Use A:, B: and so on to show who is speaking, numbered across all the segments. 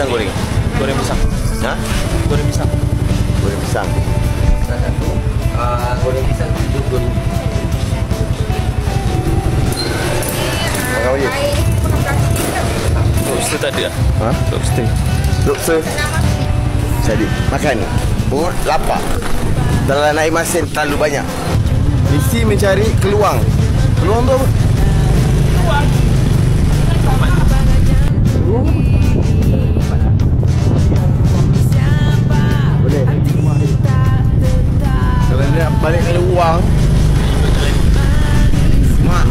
A: pisang goreng?
B: Goreng pisang.
A: Ha?
B: Goreng pisang.
A: Goreng pisang.
B: Satu. Goreng pisang goreng.
A: Makan je.
B: Lobster tak ada lah.
A: Ha?
B: Lobster.
A: Lobster. Jadi makan ni. Perut lapar. Dalam air masin terlalu banyak. Misi mencari keluang. Keluang tu apa? Boleh. Kalau dia nak balik ke luang. Mak.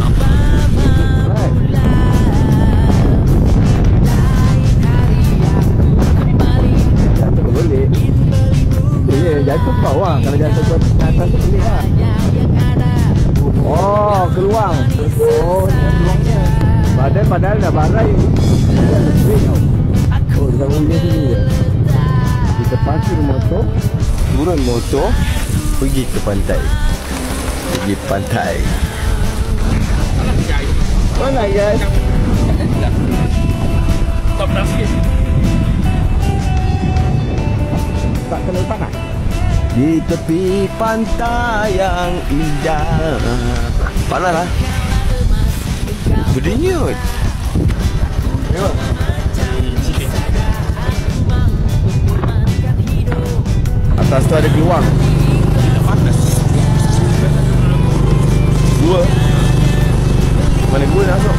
A: Jatuh boleh. Ya, jatuh kau lah. Kalau jatuh ke atas tu boleh lah. Oh, keluang. Oh, keluangnya. Padahal dah barai. Oh, kita boleh sini je. Kita parkir motor, turun motor, pergi ke pantai. Pergi pantai. Mana guys?
B: Top dah sikit.
A: Tak kena panas. Di tepi pantai yang indah. Panas lah. Berdenyut. Tengok. Atas tu ada keluang.
B: Panas.
A: Dua. Mana gua nak masuk?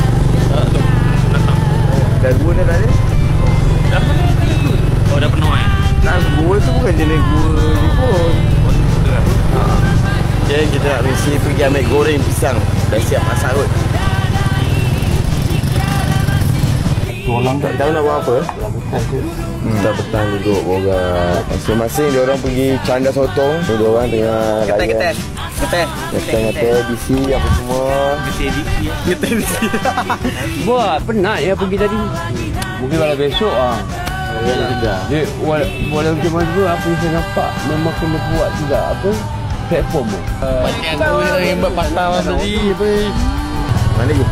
B: Tu. Datang.
A: Dan gua dah ada.
B: Dah penuh ke? Oh, dah penuh eh?
A: Nah, gua tu bukan jenis gua ni pun. Jadi kita nak mesti pergi ambil goreng pisang. Dah siap masak kot.
B: Tulang
A: Tak tahu nak buat apa. Kita petang duduk borak. Masing-masing dia orang pergi canda sotong. Dia orang tengah layan. Getah DC apa semua.
B: Getah DC.
C: Buat penat ya pergi tadi. Mungkin kalau besok dia walau macam mana tu apa yang saya nampak memang kena buat juga apa platform tu.
B: Macam tu yang buat patah tadi.
A: Mana lagi?